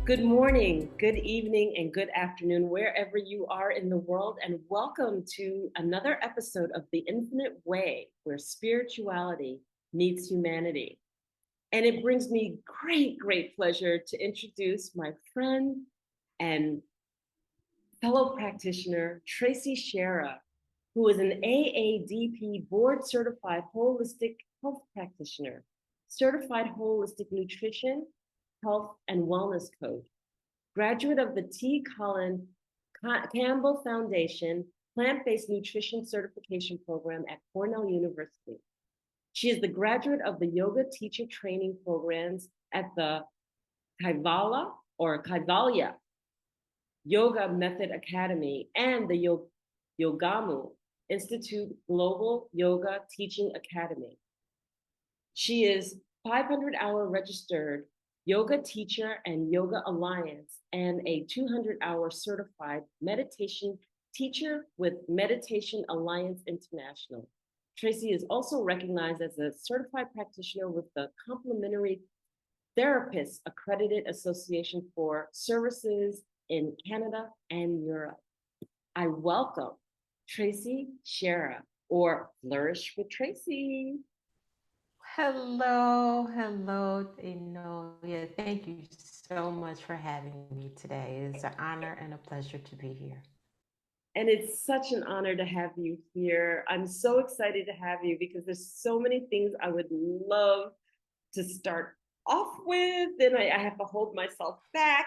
Good morning, good evening, and good afternoon, wherever you are in the world, and welcome to another episode of The Infinite Way, where spirituality meets humanity. And it brings me great pleasure to introduce my friend and fellow practitioner, Tracy Shearer, who is an AADP board certified holistic health practitioner, certified holistic nutrition, health, and wellness coach, graduate of the Colin Campbell Foundation Plant-Based Nutrition Certification Program at Cornell University. She is the graduate of the Yoga Teacher Training Programs at the Kaivalya Yoga Method Academy and the Yogamu Institute Global Yoga Teaching Academy. She is 500-hour registered yoga teacher and Yoga Alliance, and a 200-hour certified meditation teacher with Meditation Alliance International. Tracy is also recognized as a certified practitioner with the Complementary Therapists Accredited Association for Services in Canada and Europe. I welcome Tracy Shearer, or Flourish with Tracy. Hello, Enolia. Thank you so much for having me today. It's an honor and a pleasure to be here. And it's such an honor to have you here. I'm so excited to have you because there's so many things I would love to start off with. Then I have to hold myself back.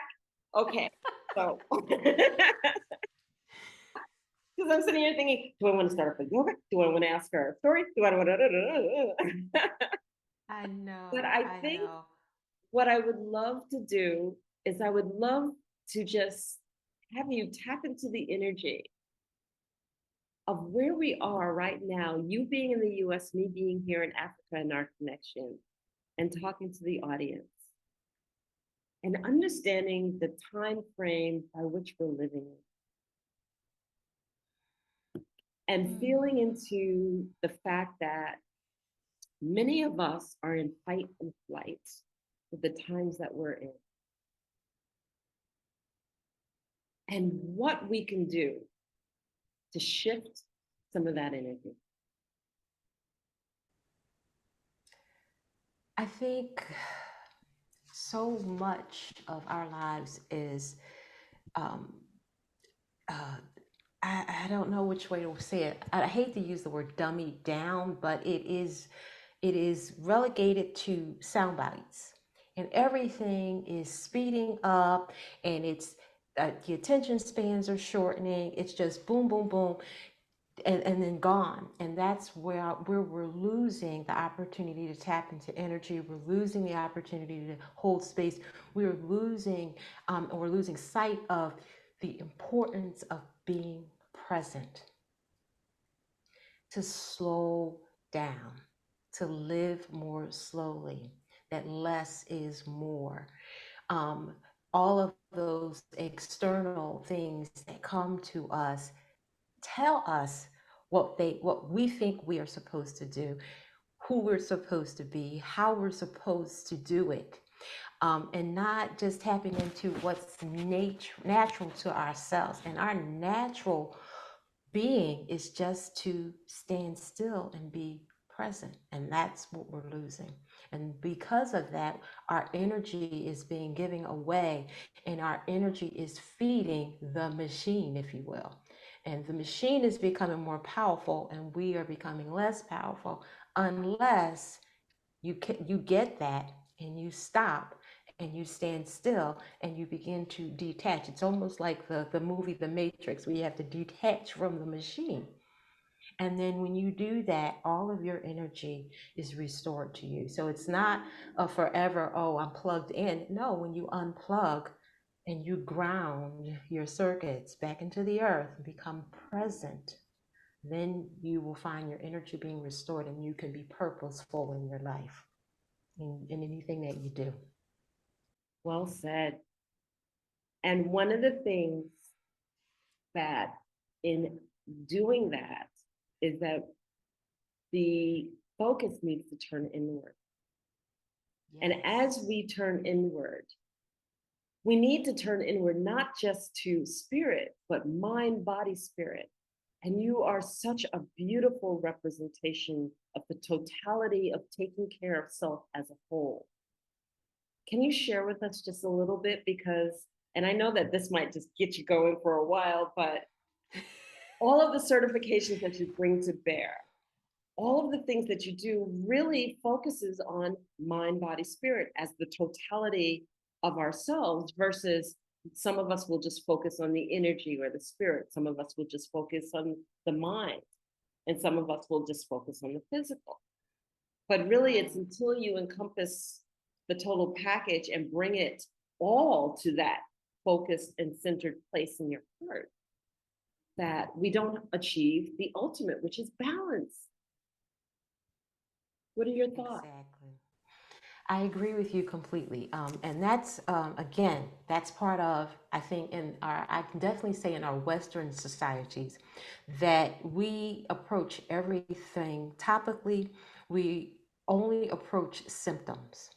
Okay, so because I'm sitting here thinking, do I want to start off with yoga? Do I want to ask her a story? Do I want to? I know, But I I think know. what I would love to do is I would love to just have you tap into the energy of where we are right now, you being in the US, me being here in Africa, and our connection, and talking to the audience, and understanding the time frame by which we're living in, and feeling into the fact that many of us are in fight and flight with the times that we're in, and what we can do to shift some of that energy. I think so much of our lives is, um, uh, I don't know which way to say it. I hate to use the word dummy down, but it is relegated to sound bites, and everything is speeding up, and it's the attention spans are shortening. It's just boom, boom, boom, and then gone. And that's where we're losing the opportunity to tap into energy. We're losing the opportunity to hold space. We're losing sight of the importance of being present, to slow down, to live more slowly, that less is more. Um, all of those external things that come to us tell us what we think we are supposed to do, who we're supposed to be, how we're supposed to do it, and not just tapping into what's natural to ourselves. And our natural being is just to stand still and be present. And that's what we're losing. And because of that, our energy is being given away, and our energy is feeding the machine, if you will. And the machine is becoming more powerful, and we are becoming less powerful unless you get that and you stop and you stand still and you begin to detach. It's almost like the movie The Matrix, where you have to detach from the machine. And then when you do that, all of your energy is restored to you. So it's not a forever, oh, I'm plugged in. No, when you unplug and you ground your circuits back into the earth and become present, then you will find your energy being restored, and you can be purposeful in your life, in anything that you do. Well said. And one of the things that in doing that is that the focus needs to turn inward. Yes. And as we turn inward, We need to turn inward, not just to spirit, but mind, body, spirit. And you are such a beautiful representation of the totality of taking care of self as a whole. Can you share with us just a little bit? Because, and I know that this might just get you going for a while, but all of the certifications that you bring to bear, all of the things that you do really focuses on mind, body, spirit as the totality of ourselves versus some of us will just focus on the energy or the spirit. Some of us will just focus on the mind, and some of us will just focus on the physical. But really, it's Right. until you encompass the total package and bring it all to that focused and centered place in your heart that we don't achieve the ultimate, which is balance. What are your thoughts? Exactly. I agree with you completely. And that's, again, that's part of, I think, I can definitely say in our Western societies, that we approach everything topically, we only approach symptoms.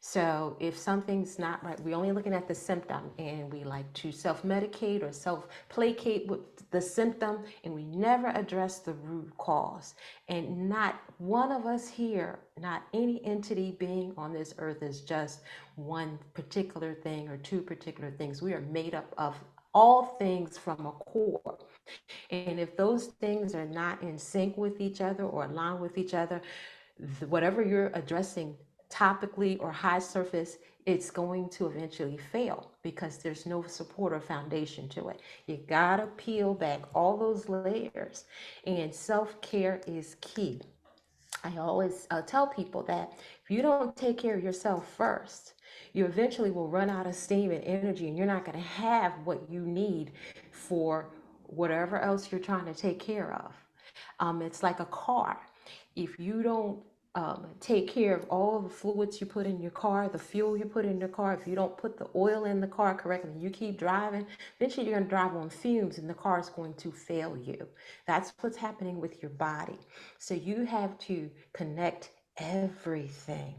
So if something's not right, we're only looking at the symptom and we like to self-medicate or self-placate with the symptom and we never address the root cause. And not one of us here, not any entity being on this earth is just one particular thing or two particular things. We are made up of all things from a core. And if those things are not in sync with each other or aligned with each other, whatever you're addressing topically or high surface, it's going to eventually fail because there's no support or foundation to it. You gotta peel back all those layers, and self-care is key. I always tell people that if you don't take care of yourself first, you eventually will run out of steam and energy, and you're not going to have what you need for whatever else you're trying to take care of. It's like a car. If you don't take care of all the fluids you put in your car, the fuel you put in your car, if you don't put the oil in the car correctly, you keep driving, eventually you're going to drive on fumes and the car is going to fail you. That's what's happening with your body. So you have to connect everything.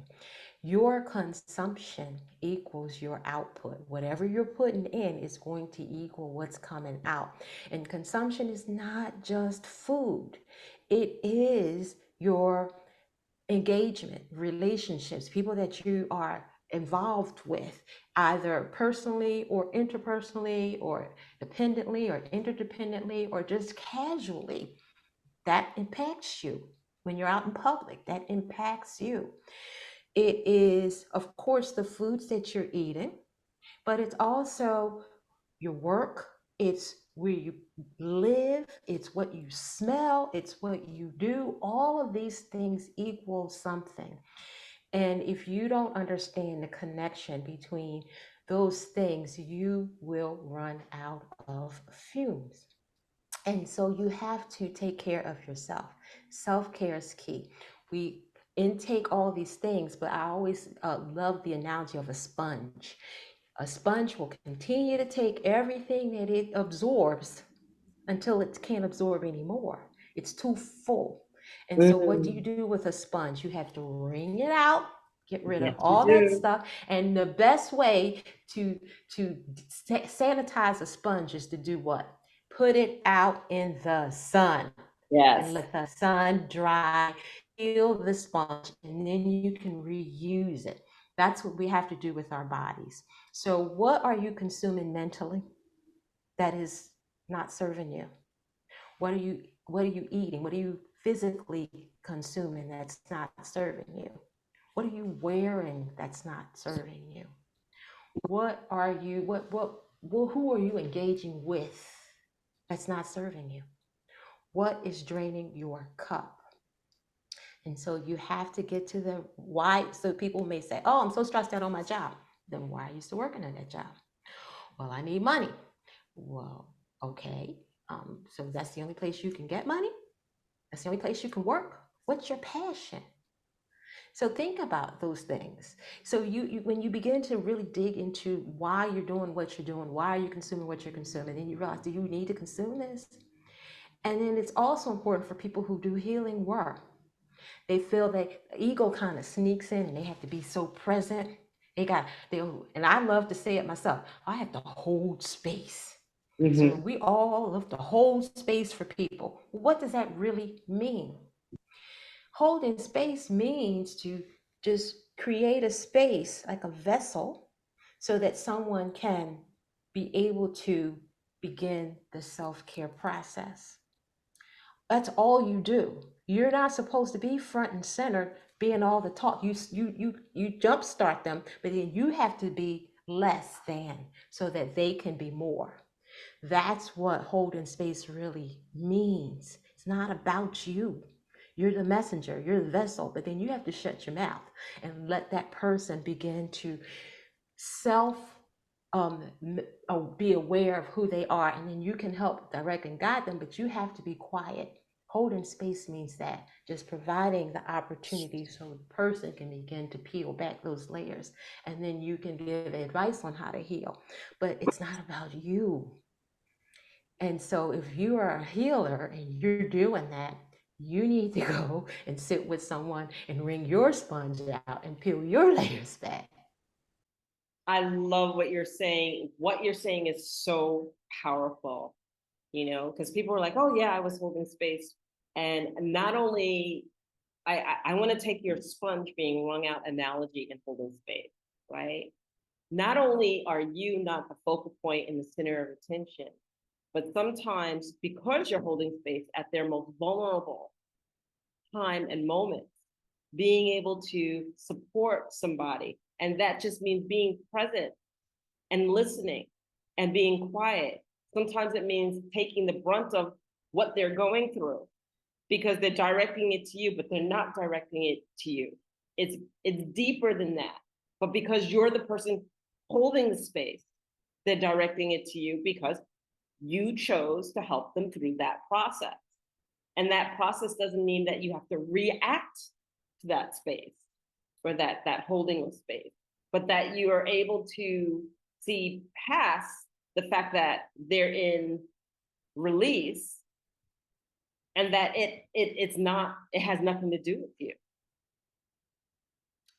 Your consumption equals your output. Whatever you're putting in is going to equal what's coming out. And consumption is not just food, it is your engagement, relationships, people that you are involved with, either personally or interpersonally or dependently or interdependently or just casually. That impacts you. When you're out in public, that impacts you. It is, of course, the foods that you're eating, but it's also your work, it's where you live, it's what you smell, it's what you do. All of these things equal something. And if you don't understand the connection between those things, you will run out of fumes. And so you have to take care of yourself. Self care is key. We intake all these things, but I always love the analogy of a sponge. A sponge will continue to take everything that it absorbs until it can't absorb anymore. It's too full. And so, what do you Mm, do with a sponge? You have to wring it out, get rid of yes, you all that do. stuff. And the best way to to sanitize a sponge is to do what? Put it out in the sun and Yes. let the sun dry, heal the sponge, and then you can reuse it. That's what we have to do with our bodies. So, what are you consuming mentally that is not serving you? What are you eating? What are you physically consuming that's not serving you? What are you wearing that's not serving you? What are you what who are you engaging with that's not serving you? What is draining your cup? And so you have to get to the why. So people may say, "Oh, I'm so stressed out on my job." Then why are you still working at that job? Well, I need money. Well, okay. So that's the only place you can get money? That's the only place you can work? What's your passion? So think about those things. So you when you begin to really dig into why you're doing what you're doing, why are you consuming what you're consuming, then you realize, do you need to consume this? And then it's also important for people who do healing work. They feel that ego kind of sneaks in and they have to be so present. And I love to say it myself. I have to hold space. So Mm-hmm. when we all love to hold space for people, what does that really mean? Holding space means to just create a space like a vessel so that someone can be able to begin the self-care process. That's all you do. You're not supposed to be front and center being all the talk. You jumpstart them, but then you have to be less than so that they can be more. That's what holding space really means. It's not about you. You're the messenger, you're the vessel, but then you have to shut your mouth and let that person begin to self be aware of who they are, and then you can help direct and guide them, but you have to be quiet. Holding space means that, just providing the opportunity so the person can begin to peel back those layers, and then you can give advice on how to heal. But it's not about you. And so if you are a healer and you're doing that, you need to go and sit with someone and wring your sponge out and peel your layers back. I love what you're saying. What you're saying is so powerful, because people are like, oh, yeah, I was holding space. And not only, I want to take your sponge being wrung out analogy and holding space, right? Not only are you not the focal point in the center of attention, but sometimes because you're holding space at their most vulnerable time and moments, being able to support somebody. And that just means being present and listening and being quiet. Sometimes it means taking the brunt of what they're going through because they're directing it to you, but they're not directing it to you. It's deeper than that. But because you're the person holding the space, they're directing it to you because you chose to help them through that process. And that process doesn't mean that you have to react to that space or that holding of space, but that you are able to see past the fact that they're in release and that it has nothing to do with you.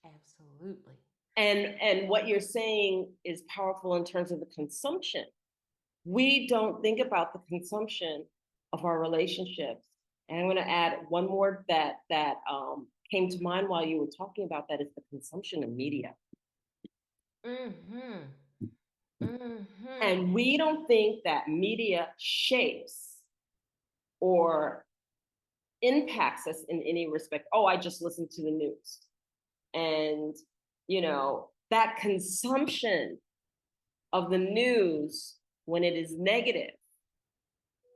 Absolutely. And what you're saying is powerful in terms of the consumption. We don't think about the consumption of our relationships. And I'm going to add one more that came to mind while you were talking about that is the consumption of media. Mm-hmm. Mm-hmm. And we don't think that media shapes or impacts us in any respect. Oh, I just listened to the news. And, that consumption of the news when it is negative,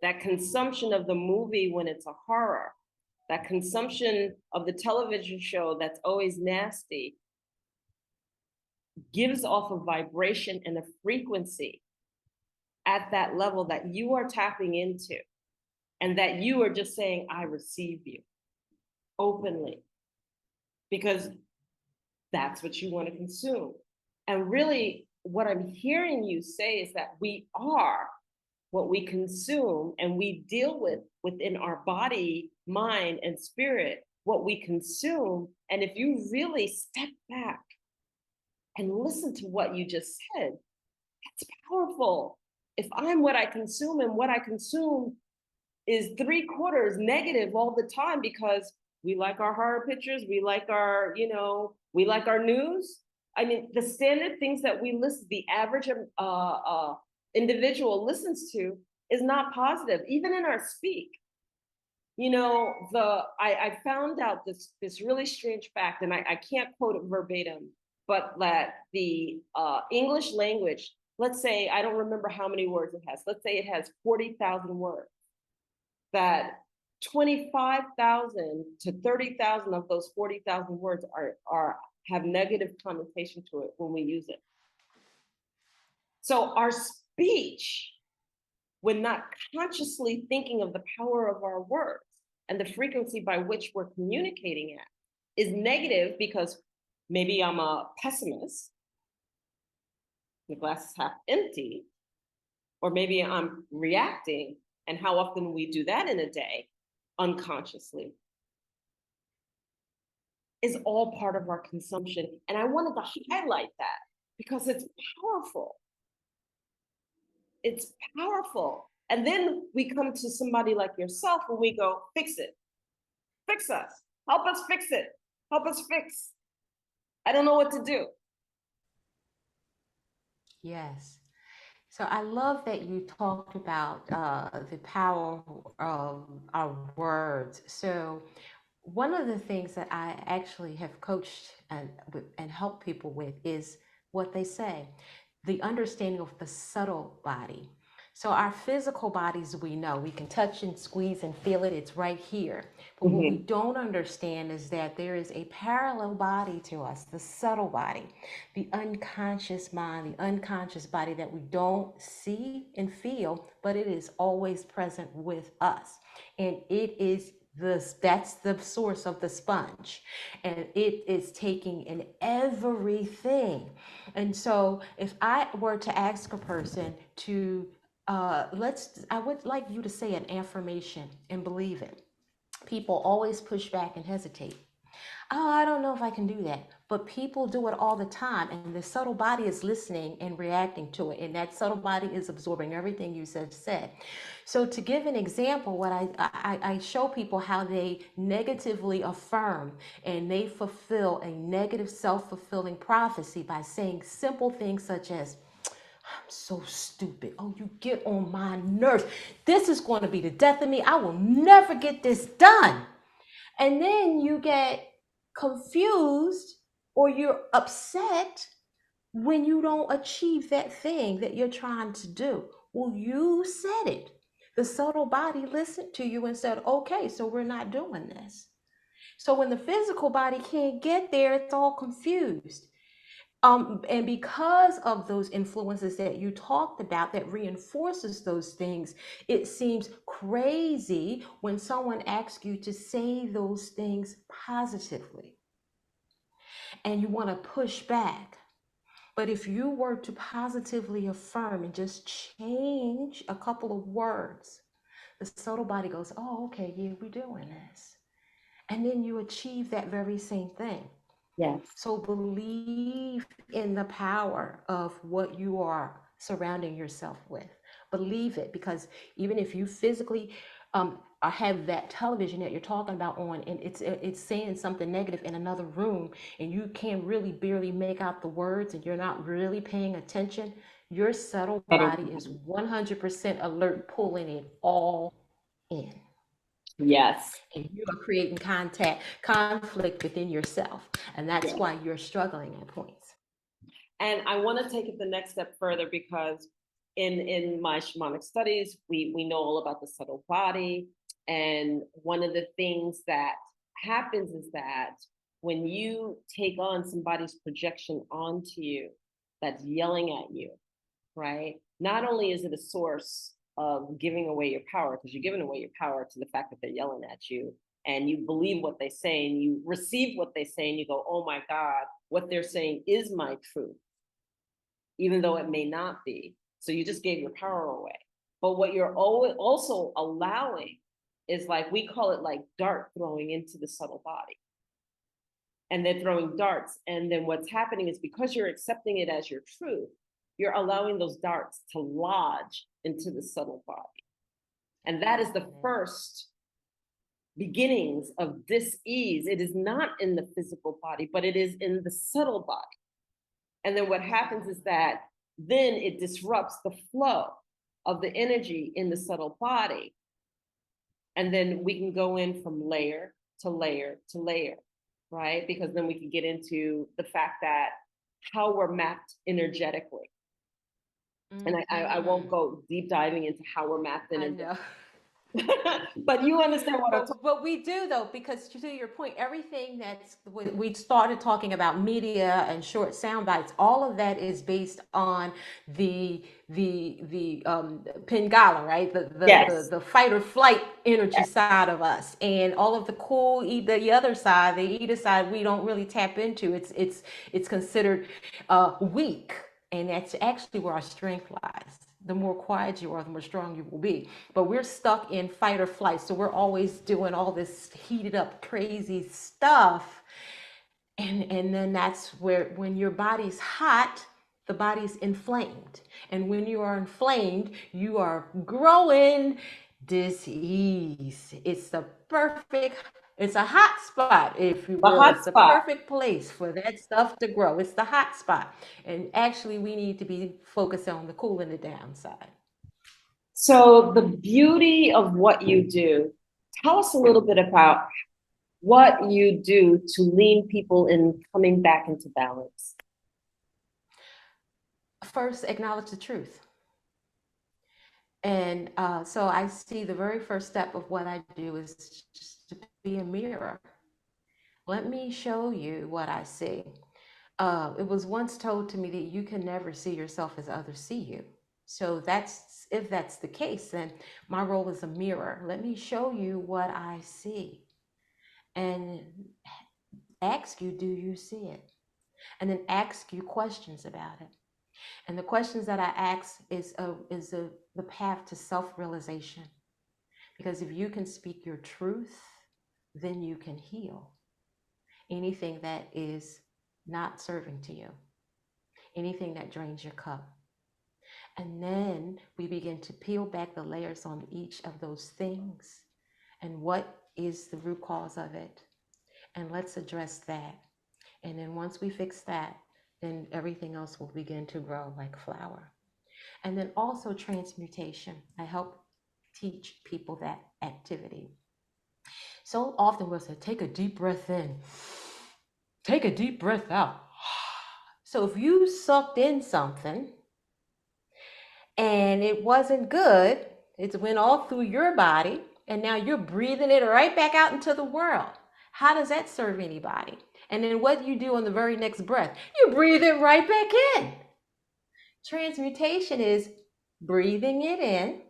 that consumption of the movie when it's a horror, that consumption of the television show that's always nasty, gives off a vibration and a frequency at that level that you are tapping into and that you are just saying, I receive you openly because that's what you want to consume. And really, what I'm hearing you say is that we are what we consume and we deal with within our body, mind, and spirit, what we consume. And if you really step back and listen to what you just said, it's powerful. If I'm what I consume and what I consume is 3/4 negative all the time because we like our horror pictures, we like our news. I mean, the standard things that we listen, the average individual listens to is not positive, even in our speak. I found out this really strange fact, and I can't quote it verbatim, but that the English language, let's say, I don't remember how many words it has. Let's say it has 40,000 words. That 25,000 to 30,000 of those 40,000 words have negative connotation to it when we use it. So our speech, when not consciously thinking of the power of our words and the frequency by which we're communicating at, is negative because maybe I'm a pessimist, the glass is half empty, or maybe I'm reacting, and how often we do that in a day unconsciously. is all part of our consumption. And I wanted to highlight that because it's powerful. It's powerful. And then we come to somebody like yourself and we go, fix it, fix us, help us fix it, help us fix. I don't know what to do. Yes. So I love that you talked about the power of our words. So one of the things that I actually have coached and helped people with is what they say, the understanding of the subtle body. So our physical bodies, we know we can touch and squeeze and feel it. It's right here. But what we Mhm. don't understand is that there is a parallel body to us, the subtle body, the unconscious mind, the unconscious body that we don't see and feel, but it is always present with us. And it is this, that's the source of the sponge, and it is taking in everything. And so if I were to ask a person to I would like you to say an affirmation and believe it. People always push back and hesitate. Oh, I don't know if I can do that. But people do it all the time, and the subtle body is listening and reacting to it, and that subtle body is absorbing everything you said. So, to give an example, what I show people how they negatively affirm and they fulfill a negative self fulfilling prophecy by saying simple things such as, I'm so stupid. Oh, you get on my nerves. This is going to be the death of me. I will never get this done. And then you get confused or you're upset when you don't achieve that thing that you're trying to do. Well, you said it. The subtle body listened to you and said, okay, so we're not doing this. So when the physical body can't get there, it's all confused. And because of those influences that you talked about that reinforces those things, it seems crazy when someone asks you to say those things positively and you want to push back. But if you were to positively affirm and just change a couple of words, the subtle body goes, oh, okay, yeah, we're doing this. And then you achieve that very same thing. Yes. So believe in the power of what you are surrounding yourself with. Believe it, because even if you physically have that television that you're talking about on, and it's saying something negative in another room, and you can't really barely make out the words, and you're not really paying attention, your subtle body is 100% alert, pulling it all in, Yes. and you are creating conflict within yourself, and that's Yes. why you're struggling at points. And I want to take it the next step further because in my shamanic studies, we know all about the subtle body. And one of the things that happens is that when you take on somebody's projection onto you that's yelling at you, right? Not only is it a source of giving away your power, because you're giving away your power to the fact that they're yelling at you, and you believe what they say and you receive what they say and you go, oh my God, what they're saying is my truth, even though it may not be. So you just gave your power away. But what you're also allowing is, like, we call it like dart throwing into the subtle body. And they're throwing darts. And then what's happening is, because you're accepting it as your truth, you're allowing those darts to lodge into the subtle body. And that is the first beginnings of dis-ease. It is not in the physical body, but it is in the subtle body. And then what happens is that then it disrupts the flow of the energy in the subtle body. And then we can go in from layer to layer to layer, right? Because then we can get into the fact that how we're mapped energetically. And I won't go deep diving into how we're mapped I energetically. know. But you understand what I'm talking But we do, though, because to your point, everything that's we started talking about media and short sound bites, all of that is based on the Pingala, right? Yes. The fight or flight energy side of us, and all of the cool, the other side, the either side, we don't really tap into. It's considered weak, and that's actually where our strength lies. The more quiet you are, the more strong you will be. But we're stuck in fight or flight. So we're always doing all this heated up, crazy stuff. And then that's where, when your body's hot, the body's inflamed. And when you are inflamed, you are growing disease. It's the perfect, it's a hot spot, if you The will. hot It's the spot. perfect place for that stuff to grow. It's the hot spot. And actually, we need to be focused on the cooling the downside. So the beauty of what you do, tell us a little bit about what you do to lean people in coming back into balance. First, acknowledge the truth. And so I see the very first step of what I do is just to be a mirror. Let me show you what I see. It was once told to me that you can never see yourself as others see you. So that's, if that's the case, then my role is a mirror. Let me show you what I see and ask you, do you see it? And then ask you questions about it. And the questions that I ask is the path to self-realization. Because if you can speak your truth, then you can heal anything that is not serving to you, anything that drains your cup. And then we begin to peel back the layers on each of those things and what is the root cause of it. And let's address that. And then once we fix that, then everything else will begin to grow like flower. And then also transmutation. I help teach people that activity. So often we'll say, take a deep breath in, take a deep breath out. So if you sucked in something and it wasn't good, it went all through your body, and now you're breathing it right back out into the world. How does that serve anybody? And then what do you do on the very next breath? You breathe it right back in. Transmutation is breathing it in,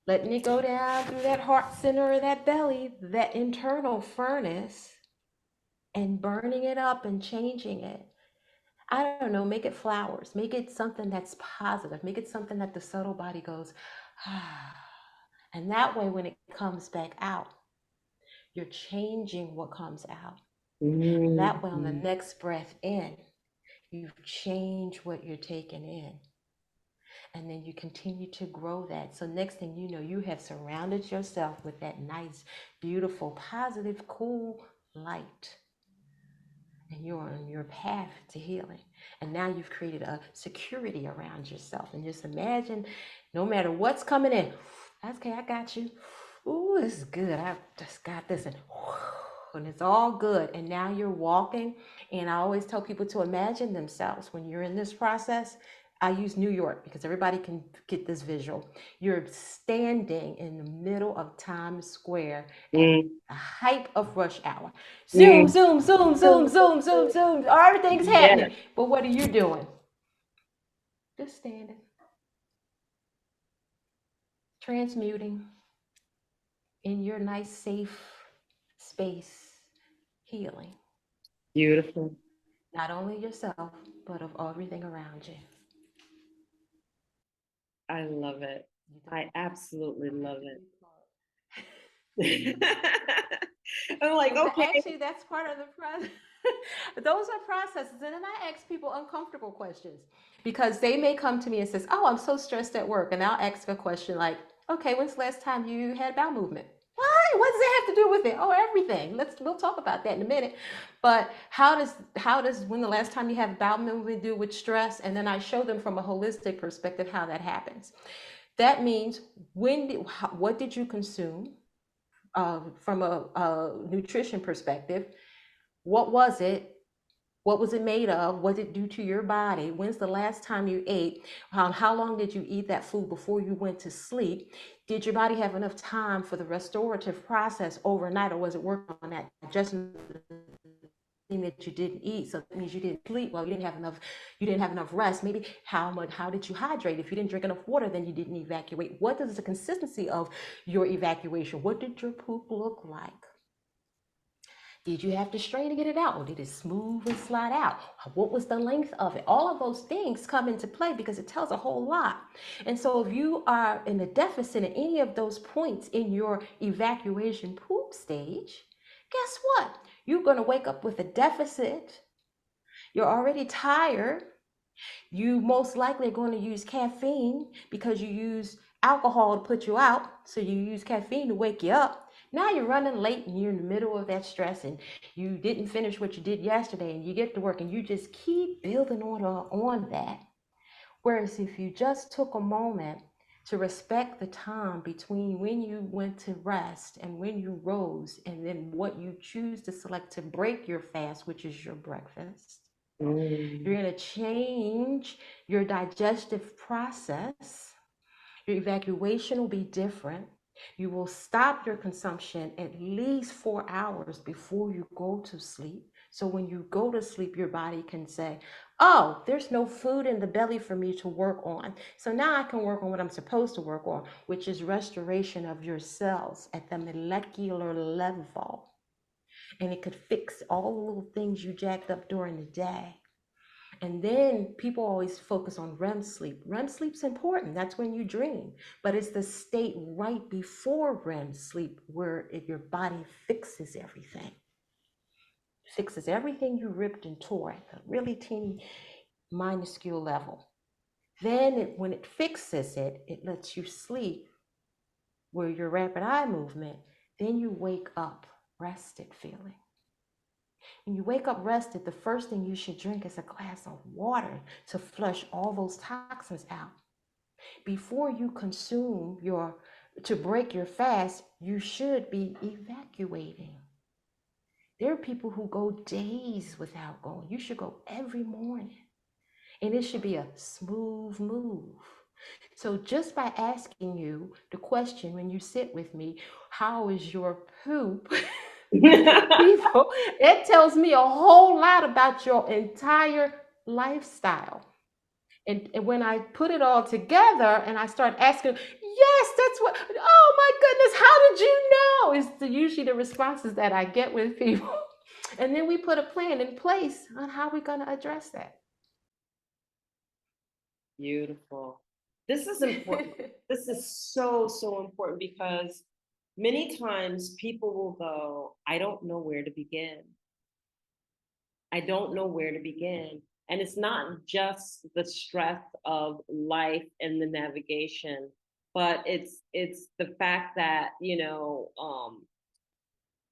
letting it go down through that heart center or that belly, that internal furnace, and burning it up and changing it. I don't know, make it flowers, make it something that's positive, make it something that the subtle body goes, ah. And that way, when it comes back out, you're changing what comes out. And that way, on the next breath in, you've changed what you're taking in. And then you continue to grow that. So next thing you know, you have surrounded yourself with that nice, beautiful, positive, cool light. And you're on your path to healing. And now you've created a security around yourself. And just imagine, no matter what's coming in, okay, I got you. Ooh, this is good. I just got this. And it's all good. And now you're walking. And I always tell people to imagine themselves when you're in this process. I use New York because everybody can get this visual. You're standing in the middle of Times Square at the height of rush hour. Zoom, zoom, zoom, zoom, zoom, zoom, zoom. Everything's happening. Yeah. But what are you doing? Just standing. Transmuting in your nice, safe space, healing. Beautiful. Not only yourself, but of everything around you. I love it. I absolutely love it. I'm like, okay. Actually, that's part of the process. Those are processes. And then I ask people uncomfortable questions because they may come to me and says, oh, I'm so stressed at work. And I'll ask a question like, okay, when's the last time you had bowel movement? What does that have to do with it? Oh, everything. We'll talk about that in a minute. But how does when the last time you have bowel movement do with stress? And then I show them from a holistic perspective how that happens. That means what did you consume from a nutrition perspective? What was it? What was it made of? What did it do to your body? When's the last time you ate? How long did you eat that food before you went to sleep? Did your body have enough time for the restorative process overnight, or was it working on that digestion that you didn't eat? So that means you didn't sleep well, you didn't have enough rest. Maybe how did you hydrate? If you didn't drink enough water, then you didn't evacuate. What is the consistency of your evacuation? What did your poop look like? Did you have to strain to get it out, or did it smooth and slide out? What was the length of it? All of those things come into play because it tells a whole lot. And so if you are in a deficit at any of those points in your evacuation poop stage, guess what? You're going to wake up with a deficit. You're already tired. You most likely are going to use caffeine because you use alcohol to put you out. So you use caffeine to wake you up. Now you're running late and you're in the middle of that stress and you didn't finish what you did yesterday and you get to work and you just keep building on that. Whereas if you just took a moment to respect the time between when you went to rest and when you rose, and then what you choose to select to break your fast, which is your breakfast, you're going to change your digestive process. Your evacuation will be different. You will stop your consumption at least 4 hours before you go to sleep. So when you go to sleep, your body can say, oh, there's no food in the belly for me to work on. So now I can work on what I'm supposed to work on, which is restoration of your cells at the molecular level. And it could fix all the little things you jacked up during the day. And then people always focus on REM sleep. REM sleep's important. That's when you dream. But it's the state right before REM sleep where your body fixes everything. Fixes everything you ripped and tore at a really teeny, minuscule level. Then when it fixes it, it lets you sleep where your rapid eye movement, then you wake up rested feeling. When you wake up rested, the first thing you should drink is a glass of water to flush all those toxins out. Before you consume to break your fast, you should be evacuating. There are people who go days without going. You should go every morning. And it should be a smooth move. So just by asking you the question when you sit with me, how is your poop? People, it tells me a whole lot about your entire lifestyle. And when I put it all together and I start asking, yes, that's what, oh my goodness, how did you know? Is usually the responses that I get with people. And then we put a plan in place on how we're going to address that. Beautiful. This is important. This is so, so important because many times people will go, I don't know where to begin. I don't know where to begin. And it's not just the stress of life and the navigation, but it's the fact that,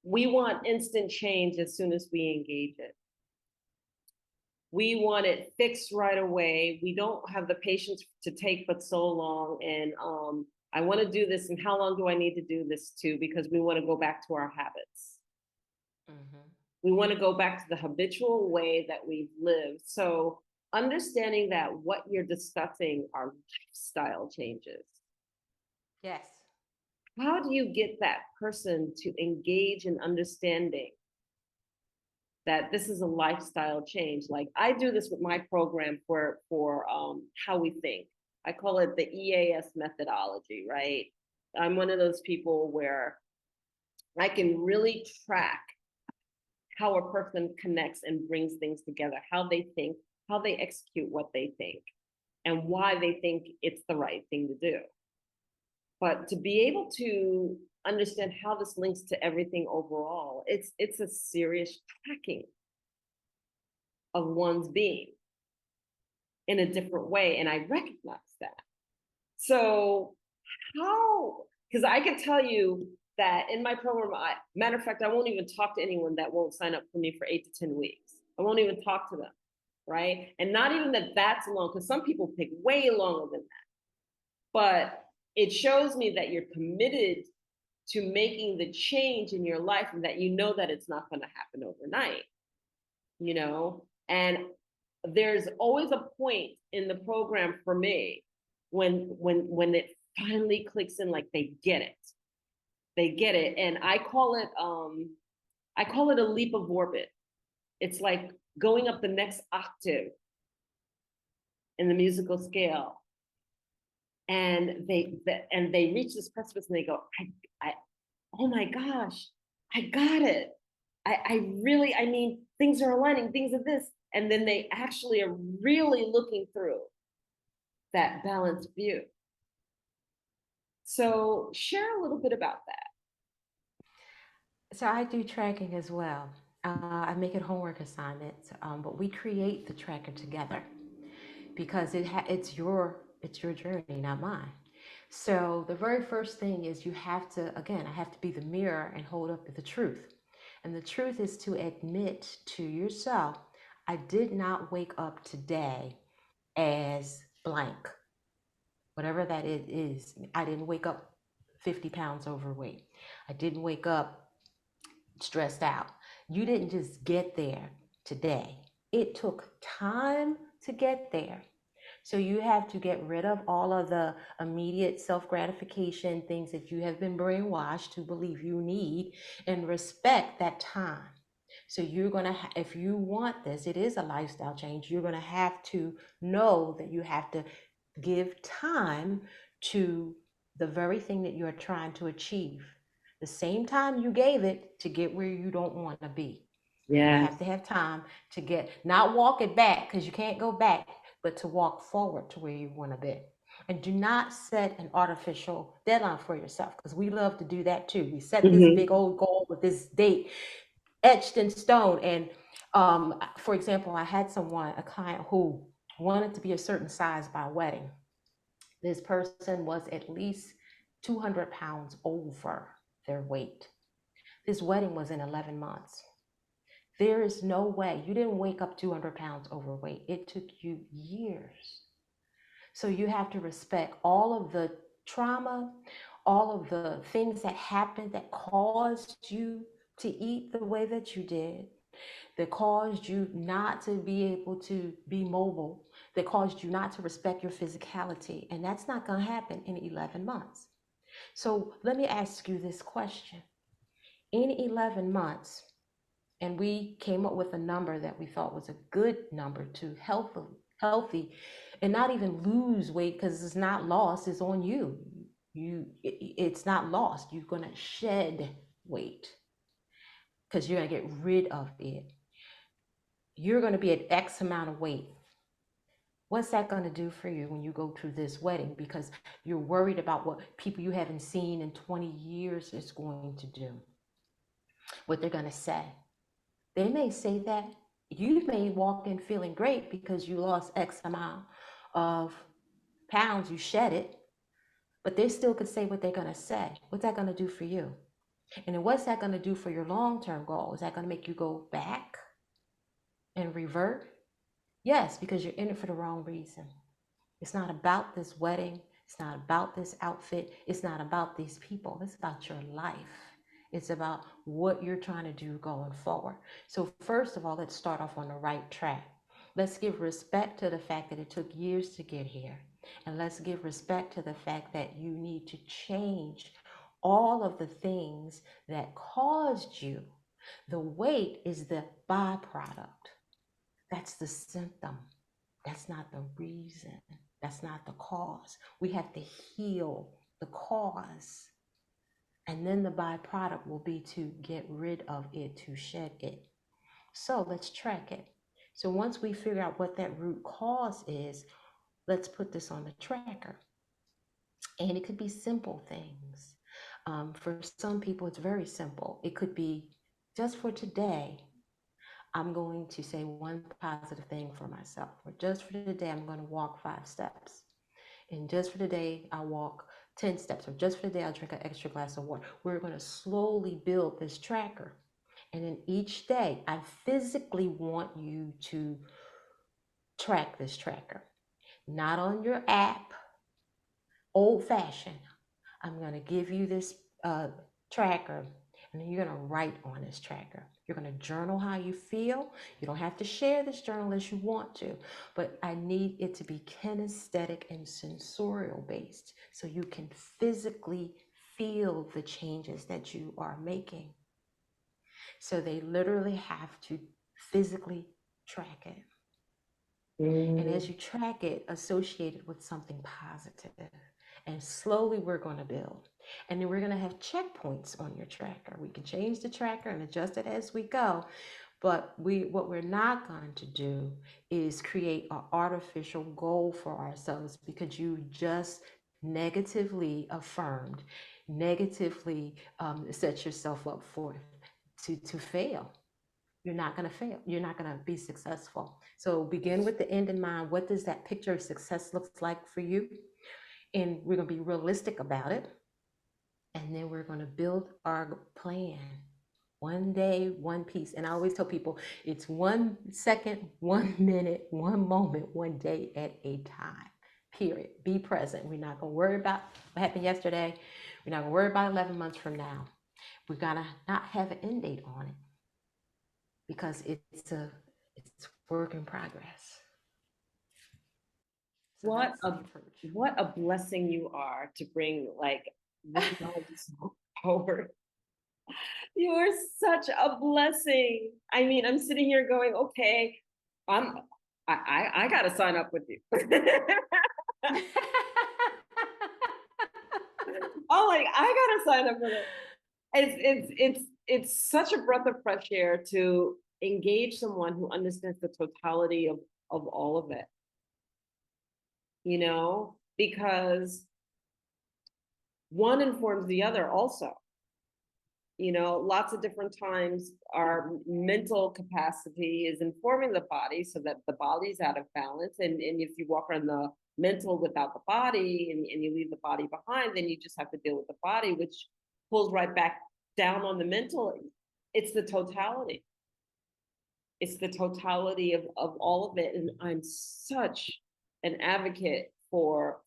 we want instant change as soon as we engage it. We want it fixed right away. We don't have the patience to take but so long. And I want to do this. And how long do I need to do this too? Because we want to go back to our habits. Mm-hmm. We want to go back to the habitual way that we've lived. So understanding that what you're discussing are lifestyle changes. Yes. How do you get that person to engage in understanding that this is a lifestyle change? Like I do this with my program for how we think. I call it the EAS methodology, right? I'm one of those people where I can really track how a person connects and brings things together, how they think, how they execute what they think, and why they think it's the right thing to do. But to be able to understand how this links to everything overall, it's a serious tracking of one's being in a different way. And I recognize that. So how, because I can tell you that in my program, matter of fact, I won't even talk to anyone that won't sign up for me for 8 to 10 weeks. I won't even talk to them, right? And not even that that's long, because some people take way longer than that. But it shows me that you're committed to making the change in your life and that you know that it's not going to happen overnight, and there's always a point in the program for me when it finally clicks in, like they get it. And I call it a leap of orbit. It's like going up the next octave in the musical scale, and they reach this precipice and they go, I oh my gosh, I got it. I mean, things are aligning, things of this. And then they actually are really looking through that balanced view. So share a little bit about that. So I do tracking as well. I make it homework assignments, but we create the tracker together because it's your journey, not mine. So the very first thing is you have to, again, I have to be the mirror and hold up the truth. And the truth is to admit to yourself, I did not wake up today as blank, whatever that it is. I didn't wake up 50 pounds overweight. I didn't wake up stressed out. You didn't just get there today. It took time to get there. So you have to get rid of all of the immediate self gratification things that you have been brainwashed to believe you need and respect that time. So you're going to, if you want this, it is a lifestyle change. You're going to have to know that you have to give time to the very thing that you're trying to achieve. The same time you gave it to get where you don't want to be. You Yes. have to have time to get, not walk it back because you can't go back, but to walk forward to where you want to be. And do not set an artificial deadline for yourself because we love to do that too. We set this Hmm. big old goal with this date etched in stone. And for example, I had a client who wanted to be a certain size by wedding. This person was at least 200 pounds over their weight. This wedding was in 11 months. There is no way. You didn't wake up 200 pounds overweight. It took you years. So you have to respect all of the trauma, all of the things that happened that caused you to eat the way that you did, that caused you not to be able to be mobile, that caused you not to respect your physicality. And that's not going to happen in 11 months. So let me ask you this question. In 11 months, and we came up with a number that we thought was a good number to healthy and not even lose weight because it's not lost, it's on you. It's not lost. You're going to shed weight because you're going to get rid of it. You're going to be at X amount of weight. What's that going to do for you when you go to this wedding? Because you're worried about what people you haven't seen in 20 years is going to do, what they're going to say. They may say that you may walk in feeling great because you lost X amount of pounds, you shed it, but they still could say what they're going to say. What's that going to do for you? And then what's that going to do for your long term goal? Is that going to make you go back and revert? Yes, because you're in it for the wrong reason. It's not about this wedding. It's not about this outfit. It's not about these people. It's about your life. It's about what you're trying to do going forward. So, first of all, let's start off on the right track. Let's give respect to the fact that it took years to get here. And let's give respect to the fact that you need to change all of the things that caused you. The weight is the byproduct, that's the symptom. That's not the reason. That's not the cause. We have to heal the cause. And then the byproduct will be to get rid of it, to shed it. So let's track it. So once we figure out what that root cause is, let's put this on the tracker. And it could be simple things. For some people, it's very simple. It could be just for today, I'm going to say one positive thing for myself. Or just for today, I'm going to walk 5 steps. And just for today, I walk 10 steps. Or just for today, I'll drink an extra glass of water. We're going to slowly build this tracker. And then each day, I physically want you to track this tracker. Not on your app, old fashioned. I'm going to give you this tracker, and then you're going to write on this tracker. You're going to journal how you feel. You don't have to share this journal unless you want to, but I need it to be kinesthetic and sensorial based so you can physically feel the changes that you are making. So they literally have to physically track it. And as you track it, associate it with something positive. And slowly we're going to build. And then we're going to have checkpoints on your tracker. We can change the tracker and adjust it as we go. But what we're not going to do is create an artificial goal for ourselves because you just negatively affirmed, negatively set yourself up for to fail. you're not going to fail. You're not going to be successful. So begin with the end in mind. What does that picture of success look like for you? And we're going to be realistic about it. And then we're going to build our plan. One day, one piece. And I always tell people it's 1 second, 1 minute, one moment, one day at a time. Period. Be present. We're not going to worry about what happened yesterday. We're not going to worry about 11 months from now. We're going to not have an end date on it because it's work in progress. So What a blessing you are to bring like this knowledge forward. You are such a blessing. I mean, I'm sitting here going, okay, I gotta sign up with you. Oh, like I gotta sign up with it. It's such a breath of fresh air to engage someone who understands the totality of all of it, you know, because one informs the other also. You know, lots of different times our mental capacity is informing the body so that the body's out of balance. And if you walk around the mental without the body and you leave the body behind, then you just have to deal with the body, which pulls right back down on the mental. It's the totality. It's the totality of all of it. And I'm such an advocate for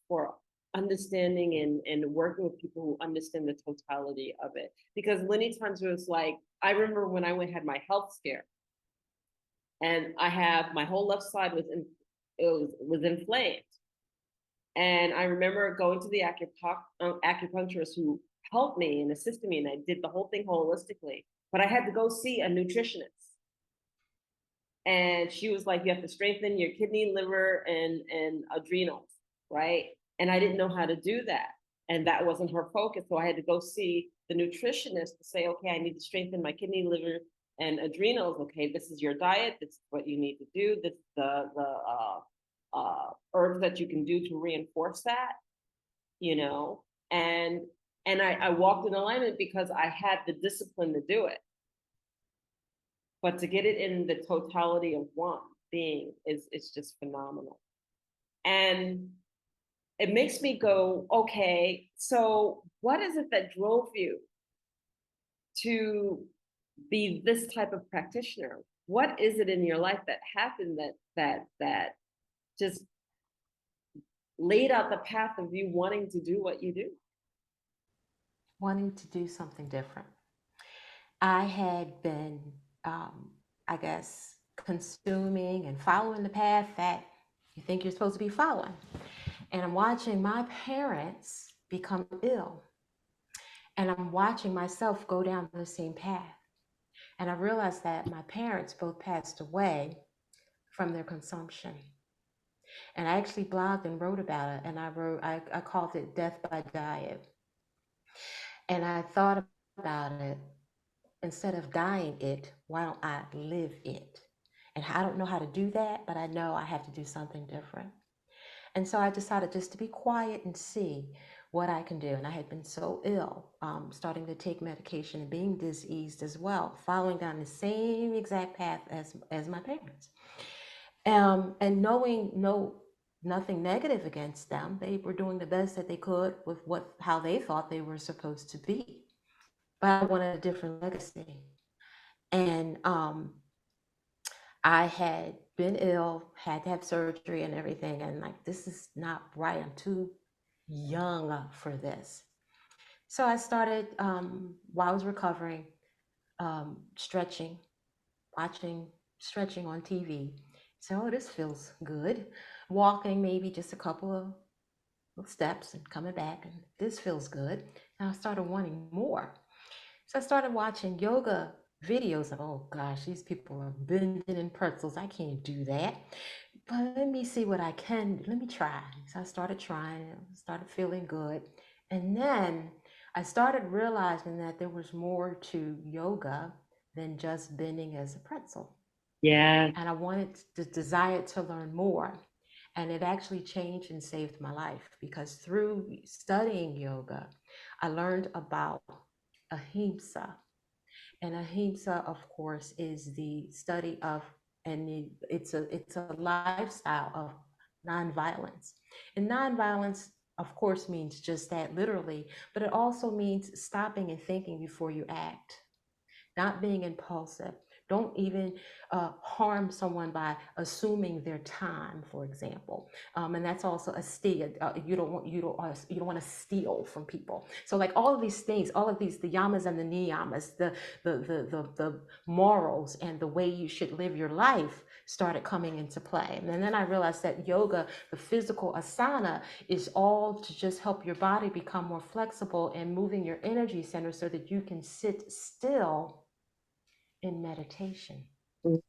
understanding and working with people who understand the totality of it. Because many times it was like, I remember when I had my health scare, and I have my whole left side was inflamed. And I remember going to the acupuncturist who helped me and assisted me, and I did the whole thing holistically. But I had to go see a nutritionist. And she was like, you have to strengthen your kidney, liver, and adrenals, right? And I didn't know how to do that. And that wasn't her focus. So I had to go see the nutritionist to say, okay, I need to strengthen my kidney, liver, and adrenals. Okay, this is your diet. This is what you need to do. This is the herbs that you can do to reinforce that, you know. And I walked in alignment because I had the discipline to do it. But to get it in the totality of one being is just phenomenal. And it makes me go, okay, so what is it that drove you to be this type of practitioner? What is it in your life that happened that just laid out the path of you wanting to do what you do? Wanting to do something different. I had been, I guess, consuming and following the path that you think you're supposed to be following. And I'm watching my parents become ill. And I'm watching myself go down the same path. And I realized that my parents both passed away from their consumption. And I actually blogged and wrote about it. And I called it Death by Diet. And I thought about it, instead of dying it, why don't I live it? And I don't know how to do that, but I know I have to do something different. And so I decided just to be quiet and see what I can do. And I had been so ill, starting to take medication and being diseased as well, following down the same exact path as my parents. And knowing nothing negative against them, they were doing the best that they could with how they thought they were supposed to be. But I wanted a different legacy. And I had been ill, had to have surgery and everything, and like, this is not right. I'm too young for this. So I started, while I was recovering, stretching, watching stretching on TV. So, oh, this feels good. Walking maybe just a couple of steps and coming back, and this feels good. And I started wanting more. So I started watching yoga videos of, oh gosh, these people are bending in pretzels. I can't do that. But let me see what I can do. Let me try. So I started trying, started feeling good. And then I started realizing that there was more to yoga than just bending as a pretzel. Yeah. And I wanted the desire to learn more. And it actually changed and saved my life, because through studying yoga, I learned about ahimsa. And ahimsa, of course, is the study of, and it's a lifestyle of nonviolence. And nonviolence, of course, means just that literally, but it also means stopping and thinking before you act, not being impulsive. Don't even harm someone by assuming their time, for example, and that's also a steal. You don't want to steal from people. So like all of these things, all of these, the yamas and the niyamas, the morals and the way you should live your life started coming into play. And then I realized that yoga, the physical asana, is all to just help your body become more flexible and moving your energy center so that you can sit still in meditation. Mm.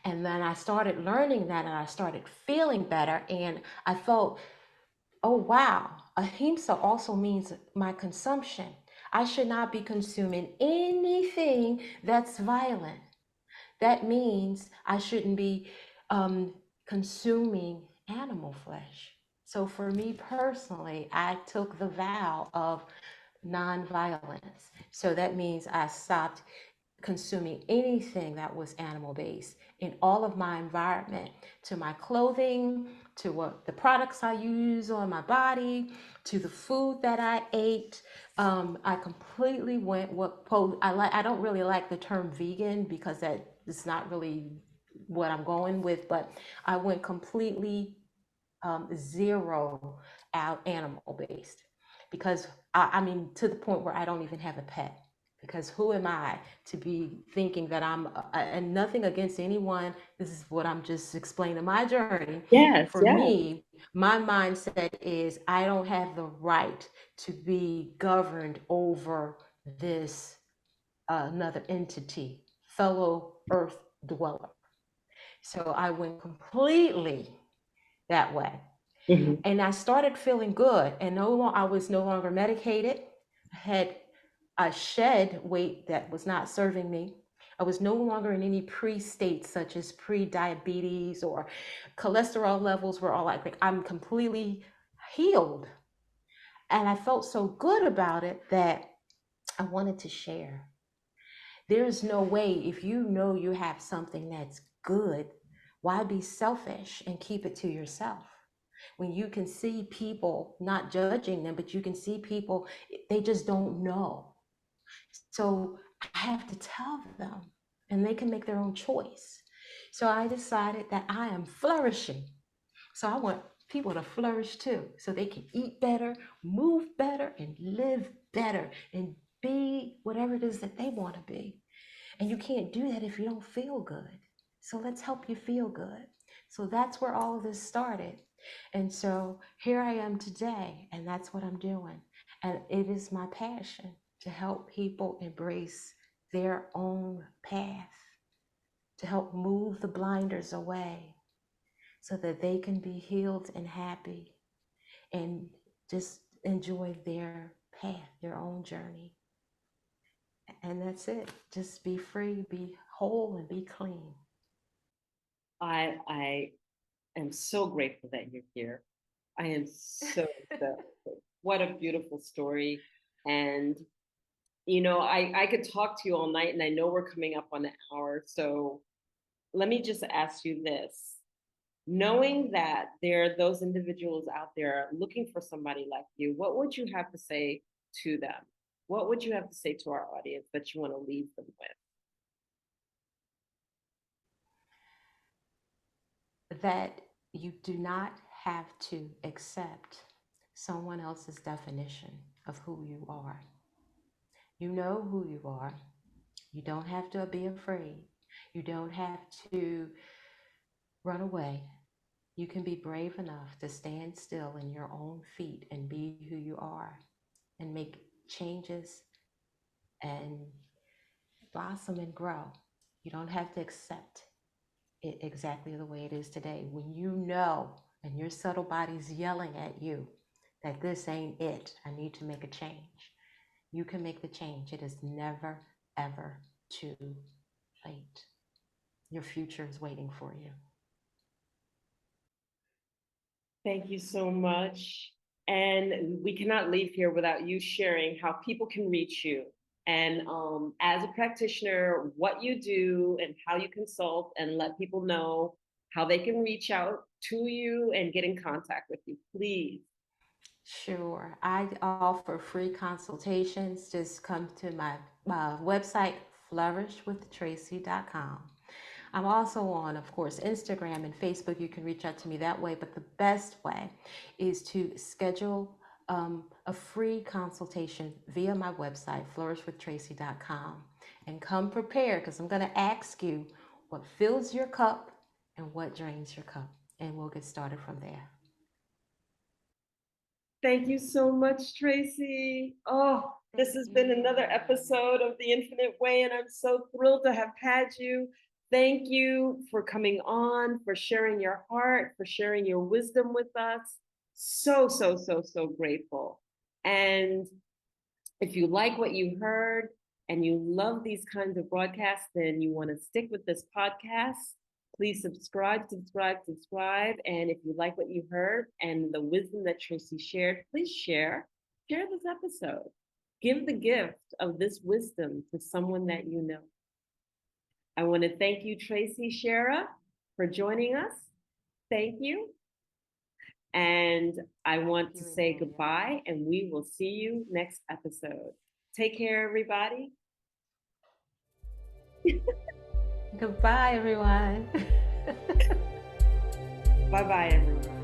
And then I started learning that and I started feeling better. And I felt, oh, wow, ahimsa also means my consumption. I should not be consuming anything that's violent. That means I shouldn't be consuming animal flesh. So for me personally, I took the vow of nonviolence. So that means I stopped consuming anything that was animal based in all of my environment, to my clothing, to what the products I use on my body, to the food that I ate. I completely went I don't really like the term vegan because that is not really what I'm going with, but I went completely zero out animal based, because I mean, to the point where I don't even have a pet, because who am I to be thinking that and nothing against anyone, this is what I'm just explaining my journey. Yes, For yes. me, my mindset is I don't have the right to be governed over this another entity, fellow earth dweller. So I went completely that way. Mhm. And I started feeling good, and I was no longer medicated. I shed weight that was not serving me. I was no longer in any pre-states such as pre-diabetes, or cholesterol levels were all like I'm completely healed. And I felt so good about it that I wanted to share. There's no way, if you know you have something that's good, why be selfish and keep it to yourself? When you can see people, not judging them, but you can see people, they just don't know. So I have to tell them, and they can make their own choice. So I decided that I am flourishing. So I want people to flourish too, so they can eat better, move better, and live better, and be whatever it is that they want to be. And you can't do that if you don't feel good. So let's help you feel good. So that's where all of this started. And so here I am today, and that's what I'm doing. And it is my passion to help people embrace their own path, to help move the blinders away so that they can be healed and happy and just enjoy their path, their own journey. And that's it. Just be free, be whole, and be clean. I am so grateful that you're here. I am so what a beautiful story. And I could talk to you all night, and I know we're coming up on an hour. So let me just ask you this. Knowing that there are those individuals out there looking for somebody like you, what would you have to say to them? What would you have to say to our audience that you want to leave them with? That you do not have to accept someone else's definition of who you are. You know who you are. You don't have to be afraid. You don't have to run away. You can be brave enough to stand still in your own feet and be who you are and make changes and blossom and grow. You don't have to accept it exactly the way it is today. When you know and your subtle body's yelling at you that this ain't it, I need to make a change, you can make the change. It is never, ever too late. Your future is waiting for you. Thank you so much. And we cannot leave here without you sharing how people can reach you. and as a practitioner, what you do and how you consult, and let people know how they can reach out to you and get in contact with you, please. Sure. I offer free consultations. Just come to my website, flourishwithtracy.com. I'm also on, of course, Instagram and Facebook. You can reach out to me that way. But the best way is to schedule a free consultation via my website, flourishwithtracy.com. And come prepared, because I'm going to ask you what fills your cup and what drains your cup. And we'll get started from there. Thank you so much, Tracy. Oh, this Thank has been another you. episode of The Infinite Way, and I'm so thrilled to have had you. Thank you for coming on, for sharing your heart, for sharing your wisdom with us. So, so, so, so grateful. And if you like what you heard and you love these kinds of broadcasts, then you want to stick with this podcast, please subscribe, subscribe, subscribe. And if you like what you heard and the wisdom that Tracy shared, please share this episode. Give the gift of this wisdom to someone that you know. I want to thank you, Tracy Shearer, for joining us. Thank you. And I want to say goodbye, and we will see you next episode. Take care, everybody. Goodbye, everyone. Bye-bye, everyone.